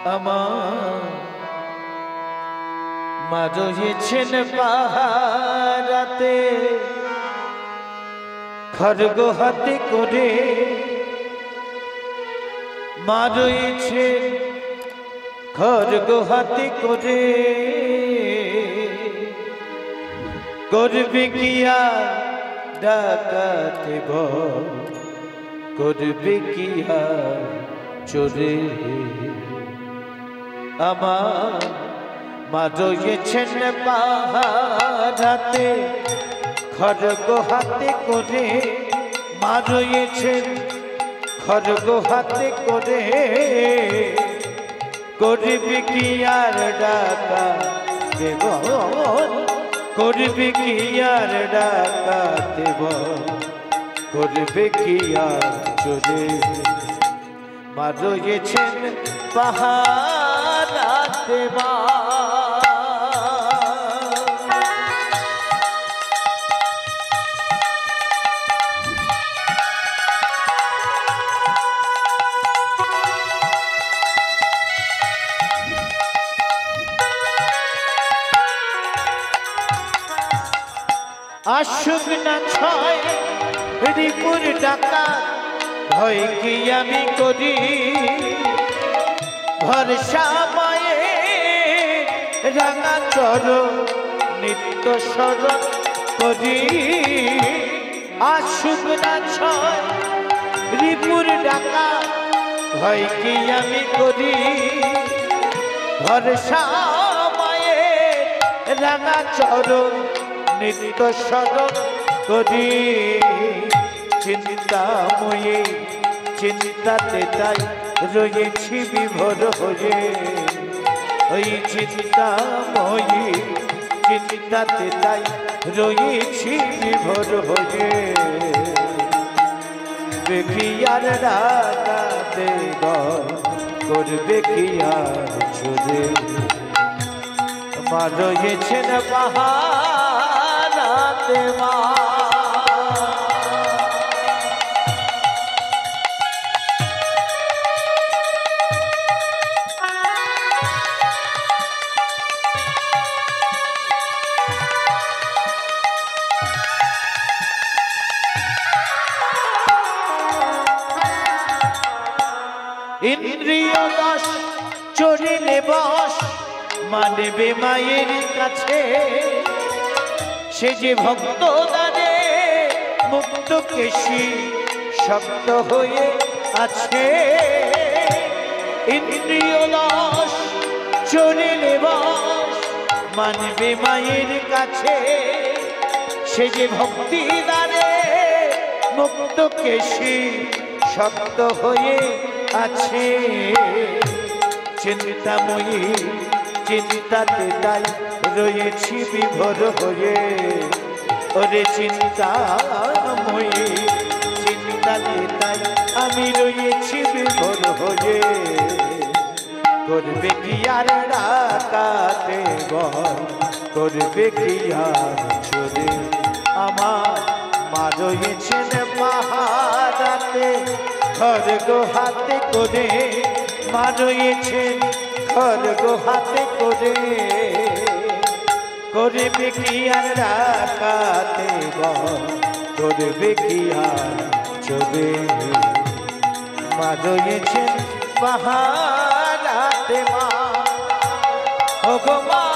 আমার মা রয়েছেন পাহারাতে খড়গ হাতে করে মা রয়েছেন খড়গ হাতে করে করবে কি আর ডাকাতে ভয় করবে কি আর চোরে আমার মা রয়েছেন পাহারাতে খড়গ হাতে করে মা রয়েছেন খড়গ হাতে করে করবে কি আর ডাকাতে ভয় করবে কি আর ডাকাতে ভয় করবে কি আর চোরে মা রয়েছেন পাহারাতে মা আসুক না ছয় রিপুর ডাকাত ভয় কি আমি করি ভরসা মায়ে রাঙা চর নিত্য স্মরণ করি আসুক না ছয় রিপুর ডাকাত ভয় কি আমি করি ভরসা মায়ে রাঙা চরণ নিত্য স্মরণ করি চিন্তাময়ী চিন্তাতে তাই রয়েছি বিভোর হয়ে ওই চিন্তাময়ী চিন্তাতে তাই রয়েছি বিভোর হয়ে দেখি আর রাগাতে করবে কি আর চোরে মা রয়েছেন পাহারাতে মা ইন্দ্রিয় দশ চরিলে বশ মানবে মায়ের কাছে সে যে ভক্ত দানে মুক্ত কেশী শব্দ হয়ে আছে ইন্দ্রিয় দশ চরিলে বশ মানবে মায়ের কাছে সে যে ভক্তি দানে মুক্ত কেশী শব্দ হয়ে আছে চিন্তাময়ী চিন্তাতে তাই রয়েছি বিভোর হয়ে ওরে চিন্তাময়ী চিন্তাতে তাই আমি রয়েছি বিভোর হয়ে করবে কি আর ডাকাতে ভয় করবে কি আর চোরে আমার মা রয়েছেন পাহারাতে খড়গ হাতে করে মা রয়েছেন খড়গ হাতে করে করবে কি আর ডাকাতে ভয় করবে কি আর চোরে মা রয়েছেন পাহারাতে মা ও গো মা